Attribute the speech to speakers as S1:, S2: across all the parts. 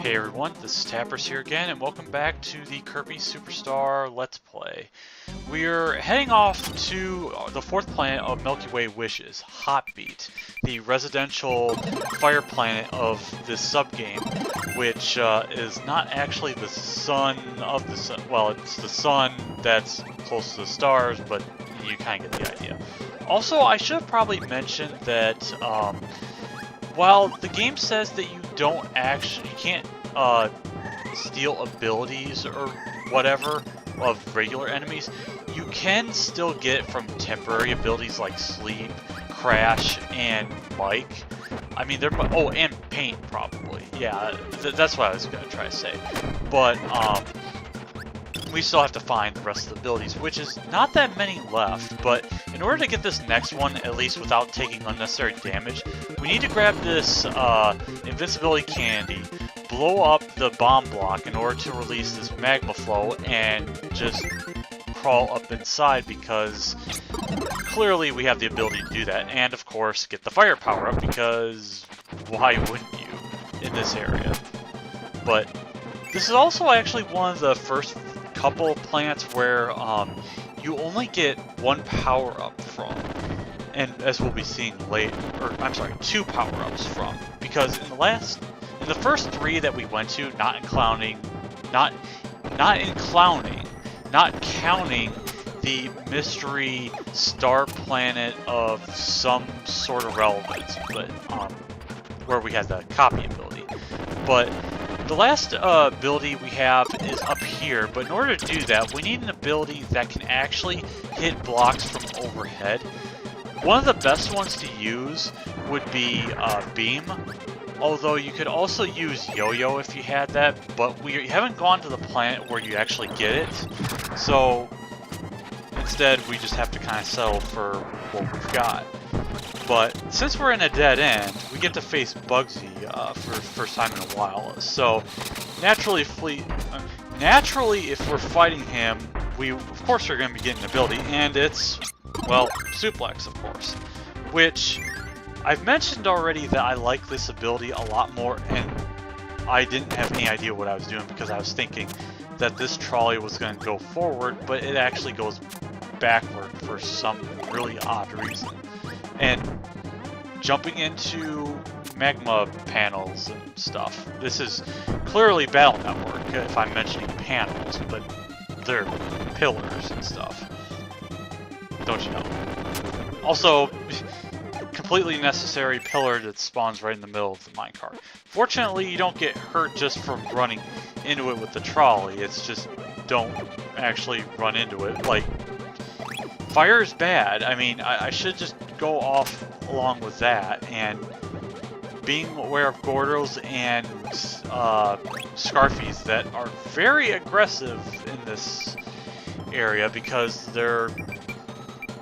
S1: Hey everyone, this is Tappers here again, and welcome back to the Kirby Superstar Let's Play. We're heading off to the fourth planet of Milky Way Wishes, Hotbeat, the residential fire planet of this subgame, which is not actually the sun of the sun. Well, it's the sun that's close to the stars, but you kind of get the idea. Also, I should have probably mentioned that while the game says that you can't steal abilities or whatever of regular enemies, you can still get from temporary abilities like Sleep, Crash, and Mike. I mean, and Paint probably. Yeah, that's what I was gonna try to say. But we still have to find the rest of the abilities, which is not that many left, but in order to get this next one, at least without taking unnecessary damage, we need to grab this invincibility candy, blow up the bomb block in order to release this magma flow, and just crawl up inside because clearly we have the ability to do that, and of course get the fire power up because why wouldn't you in this area? But this is also actually one of the first couple plants where you only get one power-up from, and as we'll be seeing later, or I'm sorry, two power-ups from, because in the first three that we went to, not counting the mystery star planet of some sort of relevance, but where we had the copy ability, but the last ability we have is up here, but in order to do that, we need an ability that can actually hit blocks from overhead. One of the best ones to use would be Beam, although you could also use Yo-Yo if you had that, but we haven't gone to the planet where you actually get it, so instead we just have to kind of settle for what we've got. But since we're in a dead end, we get to face Bugsy for the first time in a while. So naturally, if we're fighting him, we of course are going to be getting an ability, and it's, well, Suplex, of course. Which I've mentioned already that I like this ability a lot more, and I didn't have any idea what I was doing because I was thinking that this trolley was going to go forward, but it actually goes backward for some really odd reason. And jumping into magma panels and stuff. This is clearly Battle Network if I'm mentioning panels, but they're pillars and stuff. Don't you know? Also, completely necessary pillar that spawns right in the middle of the minecart. Fortunately, you don't get hurt just from running into it with the trolley. It's just don't actually run into it. Like, fire is bad. I mean, I should just go off along with that, and being aware of Gordos and Scarfies that are very aggressive in this area because they're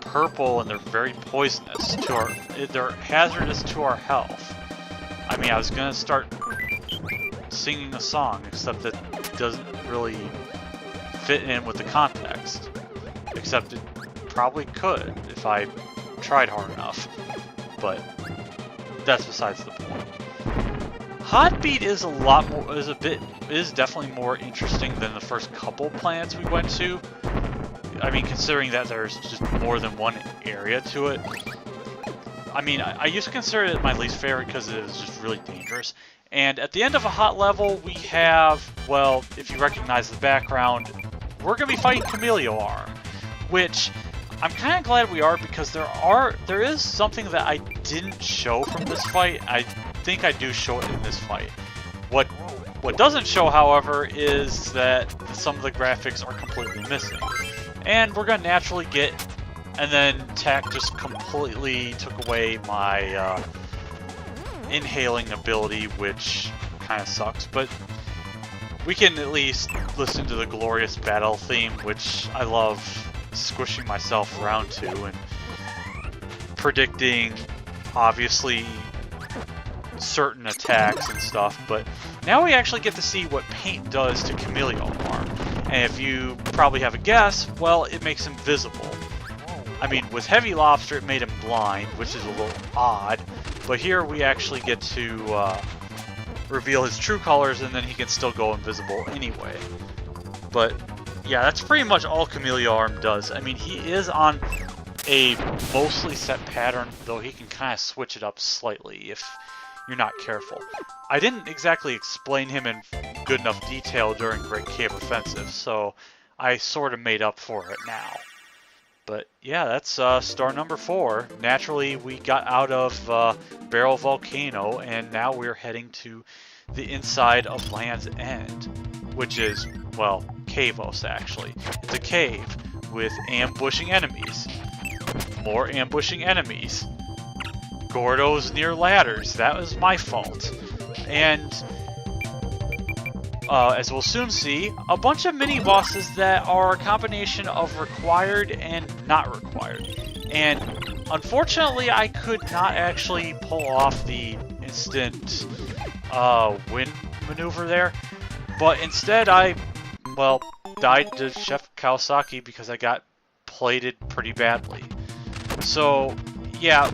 S1: purple and they're very poisonous to they're hazardous to our health. I mean, I was gonna start singing a song, except that it doesn't really fit in with the context, except it probably could if I tried hard enough, but that's besides the point. Hotbeat is is definitely more interesting than the first couple planets we went to. I mean, considering that there's just more than one area to it. I mean, I used to consider it my least favorite because it is just really dangerous. And at the end of a hot level, we have, well, if you recognize the background, we're gonna be fighting Chameleon Arm, which I'm kind of glad we are, because there is something that I didn't show from this fight. I think I do show it in this fight. What doesn't show, however, is that some of the graphics are completely missing. And we're gonna naturally get, and then Tack just completely took away my inhaling ability, which kind of sucks, but we can at least listen to the glorious battle theme, which I love squishing myself around to and predicting, obviously, certain attacks and stuff, but now we actually get to see what Paint does to Chameleon Arm. And if you probably have a guess, well, it makes him visible. I mean, with Heavy Lobster, it made him blind, which is a little odd, but here we actually get to reveal his true colors, and then he can still go invisible anyway. But yeah, that's pretty much all Chameleon Arm does. I mean, he is on a mostly set pattern, though he can kind of switch it up slightly if you're not careful. I didn't exactly explain him in good enough detail during Great Cave Offensive, so I sort of made up for it now. But yeah, that's star number 4. Naturally, we got out of Barrel Volcano, and now we're heading to the inside of Land's End, which is, well, Cavos actually. It's a cave with ambushing enemies. More ambushing enemies. Gordos near ladders. That was my fault. And as we'll soon see, a bunch of mini-bosses that are a combination of required and not required. And unfortunately, I could not actually pull off the instant win maneuver there. But instead, I, well, died to Chef Kawasaki because I got plated pretty badly. So, yeah,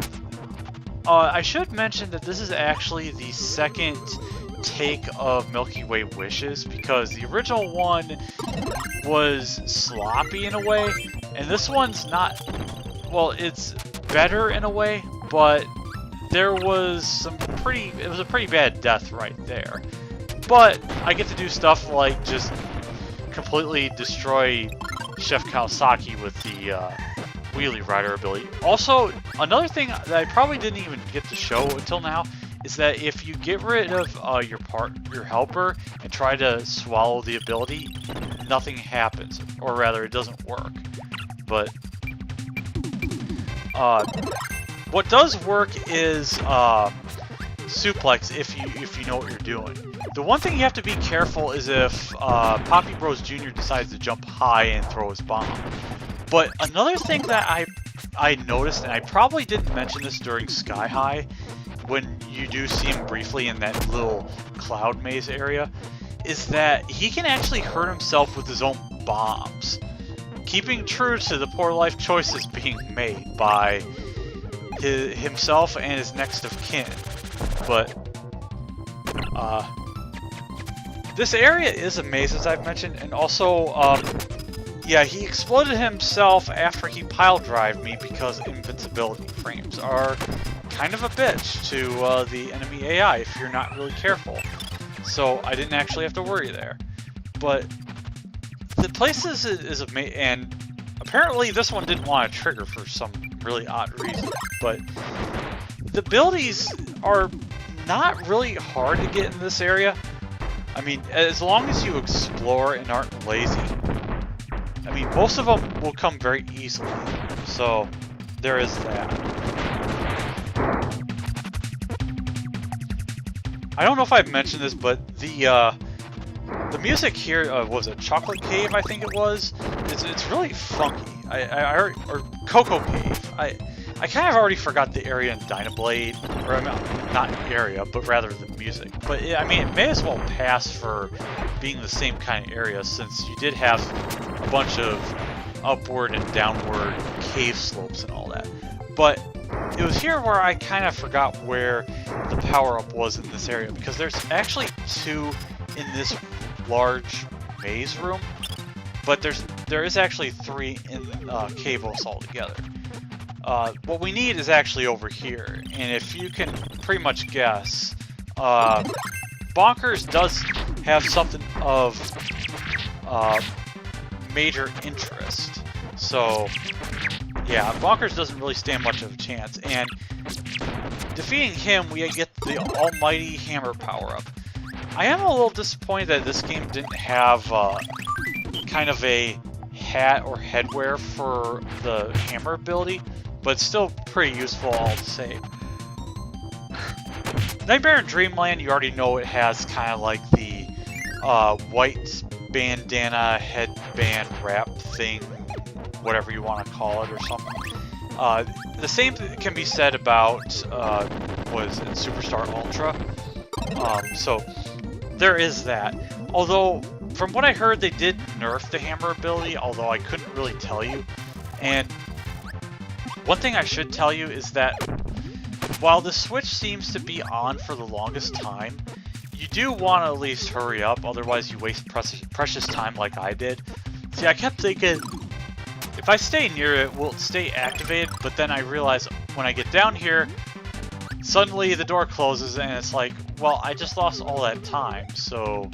S1: I should mention that this is actually the second take of Milky Way Wishes, because the original one was sloppy in a way, and this one's not, well, it's better in a way, but there was it was a pretty bad death right there. But I get to do stuff like just completely destroy Chef Kawasaki with the Wheelie Rider ability. Also, another thing that I probably didn't even get to show until now is that if you get rid of your helper and try to swallow the ability, nothing happens, or rather, it doesn't work. But what does work is suplex if you know what you're doing. The one thing you have to be careful is if Poppy Bros Jr. decides to jump high and throw his bomb. But another thing that I noticed, and I probably didn't mention this during Sky High, when you do see him briefly in that little cloud maze area, is that he can actually hurt himself with his own bombs, keeping true to the poor life choices being made by himself and his next of kin. But this area is a maze, as I've mentioned, and also yeah, he exploded himself after he pile drived me because invincibility frames are kind of a bitch to the enemy AI if you're not really careful. So I didn't actually have to worry there. But the place is amazing, and apparently this one didn't want to trigger for some really odd reason. But the abilities are not really hard to get in this area. I mean, as long as you explore and aren't lazy. I mean, most of them will come very easily. So there is that. I don't know if I've mentioned this, but the music here was a Chocolate Cave, I think it was. It's really funky. Or Cocoa Cave. I kind of already forgot the area in Dynablade, or I mean, not area, but rather the music. But I mean, it may as well pass for being the same kind of area, since you did have a bunch of upward and downward cave slopes and all that. But it was here where I kind of forgot where the power-up was in this area, because there's actually 2 in this large maze room, but there is actually 3 in Cavos altogether. What we need is actually over here, and if you can pretty much guess, Bonkers does have something of major interest. So yeah, Bonkers doesn't really stand much of a chance, and defeating him, we get the almighty hammer power-up. I am a little disappointed that this game didn't have kind of a hat or headwear for the hammer ability, but it's still pretty useful all the same. Nightmare in Dreamland, you already know it has kind of like the white bandana headband wrap thing, whatever you want to call it or something. The same can be said about was in Superstar Ultra. So there is that. Although from what I heard, they did nerf the hammer ability, although I couldn't really tell you. And one thing I should tell you is that while the switch seems to be on for the longest time, you do want to at least hurry up, otherwise you waste precious time like I did. See, I kept thinking, if I stay near it, will it stay activated? But then I realized when I get down here, suddenly the door closes and it's like, well, I just lost all that time, so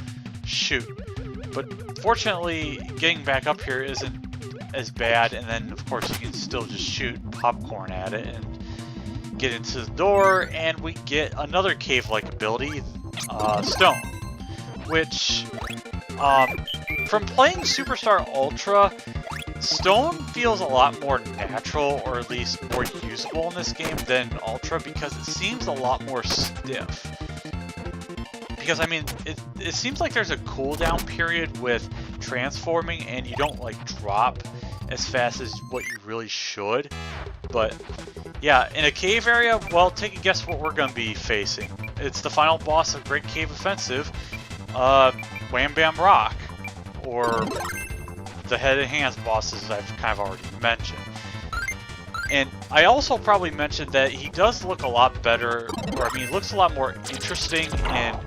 S1: shoot. But fortunately, getting back up here isn't as bad, and then of course you can still just shoot popcorn at it and get into the door, and we get another cave-like ability, Stone, which, from playing Superstar Ultra, Stone feels a lot more natural, or at least more usable in this game than Ultra, because it seems a lot more stiff. Because, I mean, it seems like there's a cooldown period with transforming, and you don't, like, drop as fast as what you really should. But, yeah, in a cave area, well, take a guess what we're going to be facing. It's the final boss of Great Cave Offensive, Wham Bam Rock, or the head and hands bosses I've kind of already mentioned. And I also probably mentioned that he does look a lot better, or I mean, looks a lot more interesting in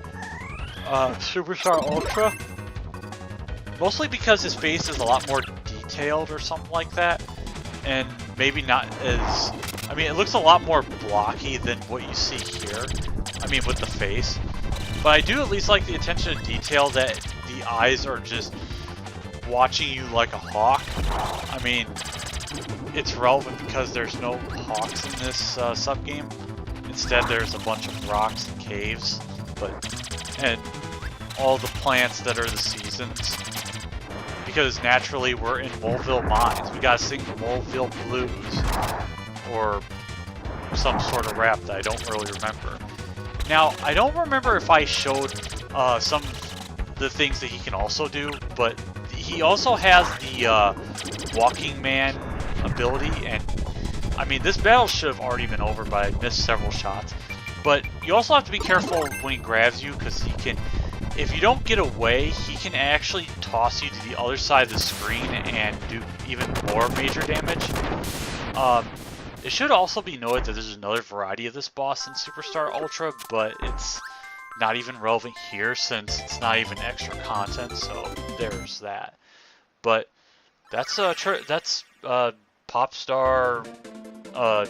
S1: Superstar Ultra. Mostly because his face is a lot more detailed or something like that. And maybe not as... I mean, it looks a lot more blocky than what you see here. I mean, with the face. But I do at least like the attention to detail that the eyes are just watching you like a hawk. I mean, it's relevant because there's no hawks in this sub-game. Instead, there's a bunch of rocks and caves, and all the plants that are the seasons. Because naturally, we're in Moleville Mines. We gotta sing the Moleville Blues, or some sort of rap that I don't really remember. Now, I don't remember if I showed some of the things that he can also do, but he also has the Walking Man ability, and I mean, this battle should have already been over, but I missed several shots. But you also have to be careful when he grabs you, because he can, if you don't get away, he can actually toss you to the other side of the screen and do even more major damage. It should also be noted that there's another variety of this boss in Superstar Ultra, but it's not even relevant here since it's not even extra content, so there's that. But that's Popstar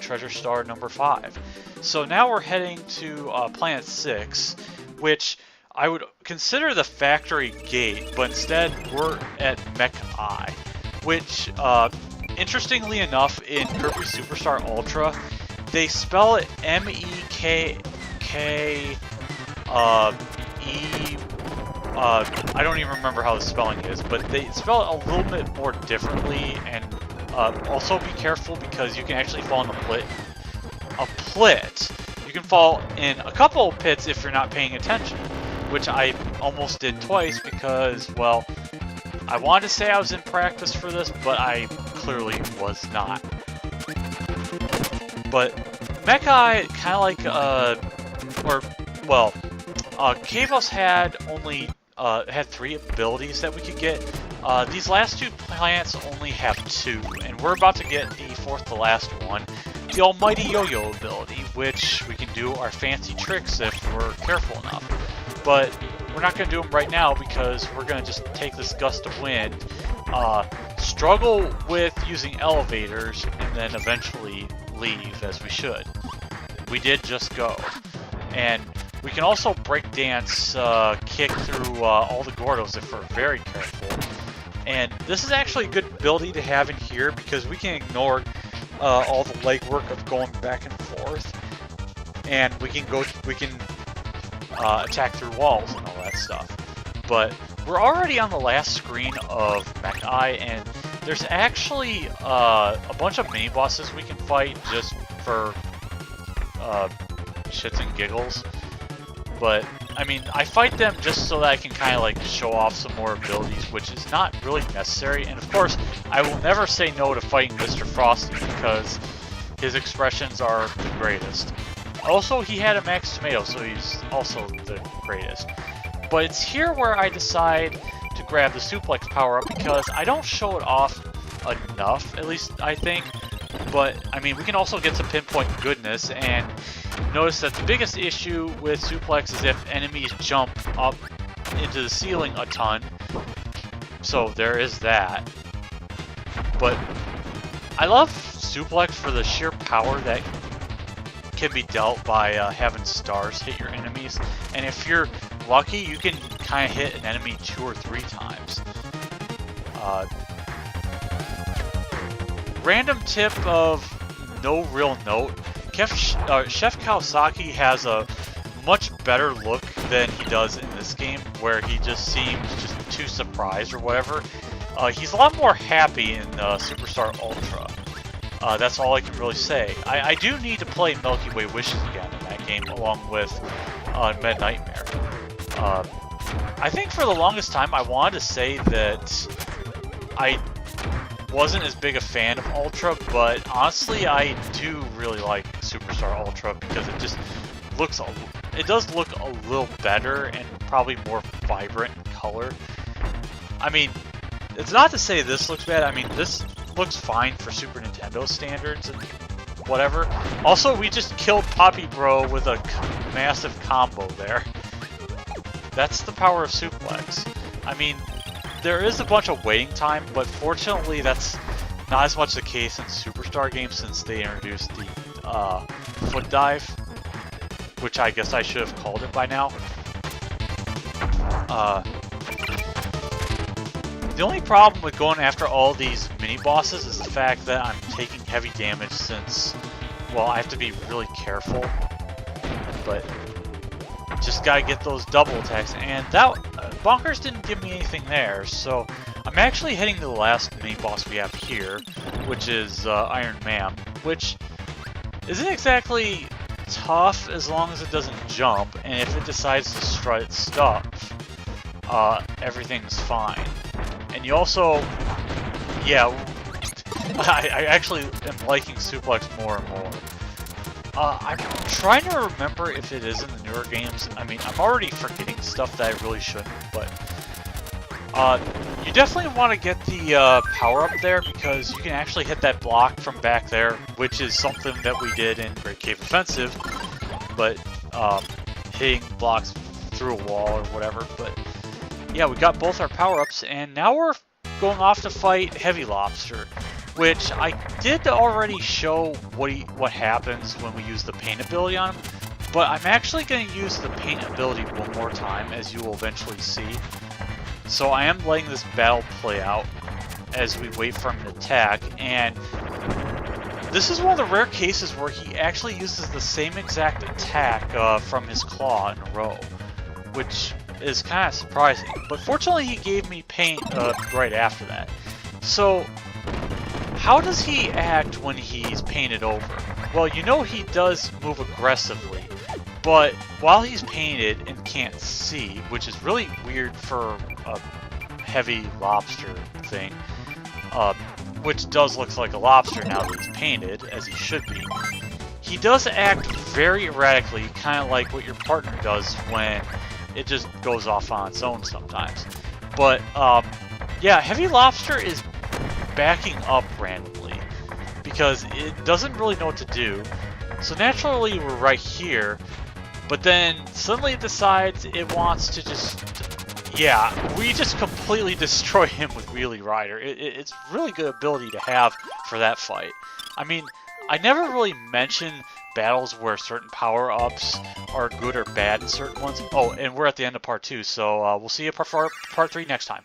S1: Treasure Star number 5. So now we're heading to Planet 6, which I would consider the factory gate, but instead we're at Mech Eye, which interestingly enough in Kirby Superstar Ultra they spell it M-E-K-K I don't even remember how the spelling is, but they spell it a little bit more differently, and also be careful because you can actually fall in a plit. You can fall in a couple of pits if you're not paying attention, which I almost did twice because, well, I wanted to say I was in practice for this, but I clearly was not. But Mech-Eye, kind of like, Kavos had only had 3 abilities that we could get. These last 2 planets only have 2, and we're about to get the 4th to last one, the Almighty Yo-Yo ability, which we can do our fancy tricks if we're careful enough. But we're not going to do them right now because we're going to just take this gust of wind, struggle with using elevators, and then eventually leave as we should. We did just go. And we can also breakdance, kick through all the Gordos if we're very careful. And this is actually a good ability to have in here because we can ignore all the legwork of going back and forth, and we can attack through walls and all that stuff. But we're already on the last screen of Mech-Eye, and there's actually a bunch of mini bosses we can fight just for shits and giggles. But I mean, I fight them just so that I can kind of like show off some more abilities, which is not really necessary. And of course, I will never say no to fighting Mr. Frosty because his expressions are the greatest. Also, he had a max tomato, so he's also the greatest. But it's here where I decide to grab the suplex power-up because I don't show it off enough, at least I think. But, I mean, we can also get some pinpoint goodness, and notice that the biggest issue with suplex is if enemies jump up into the ceiling a ton. So there is that. But I love suplex for the sheer power that can be dealt by having stars hit your enemies. And if you're lucky, you can kind of hit an enemy 2 or 3 times. Random tip of no real note. Chef Kawasaki has a much better look than he does in this game, where he just seems just too surprised or whatever. He's a lot more happy in Superstar Ultra. That's all I can really say. I do need to play Milky Way Wishes again in that game, along with Med Nightmare. I think for the longest time I wanted to say that I wasn't as big a fan of Ultra, but honestly I do really like Superstar Ultra because it just looks it does look a little better and probably more vibrant in color. I mean, it's not to say this looks bad. I mean, this looks fine for Super Nintendo standards and whatever. Also, we just killed Poppy Bro with a massive combo there. That's the power of suplex. I mean, there is a bunch of waiting time, but fortunately that's not as much the case in Superstar games since they introduced the foot dive, which I guess I should have called it by now. The only problem with going after all these mini-bosses is the fact that I'm taking heavy damage since, well, I have to be really careful, but just gotta get those double attacks, and that Bonkers didn't give me anything there, so I'm actually heading to the last mini-boss we have here, which is Iron Man, which isn't exactly tough as long as it doesn't jump, and if it decides to strut stuff, everything's fine. And you also, yeah, I actually am liking suplex more and more. I'm trying to remember if it is in the newer games. I mean, I'm already forgetting stuff that I really shouldn't, but you definitely want to get the power up there because you can actually hit that block from back there, which is something that we did in Great Cave Offensive, but hitting blocks through a wall or whatever. But yeah, we got both our power-ups, and now we're going off to fight Heavy Lobster, which I did already show what happens when we use the paint ability on him, but I'm actually going to use the paint ability one more time, as you will eventually see. So I am letting this battle play out as we wait for him to attack, and this is one of the rare cases where he actually uses the same exact attack from his claw in a row, which is kind of surprising. But fortunately he gave me paint right after that. So how does he act when he's painted over? Well, you know he does move aggressively, but while he's painted and can't see, which is really weird for a heavy lobster thing, which does look like a lobster now that he's painted, as he should be, he does act very erratically, kind of like what your partner does when it just goes off on its own sometimes. But yeah, Heavy Lobster is backing up randomly because it doesn't really know what to do. So naturally we're right here, but then suddenly it decides it wants to just, yeah, we just completely destroy him with Wheelie Rider. It's really good ability to have for that fight. I mean, I never really mention battles where certain power-ups are good or bad in certain ones. Oh, and we're at the end of part 2, so we'll see you part 3 next time.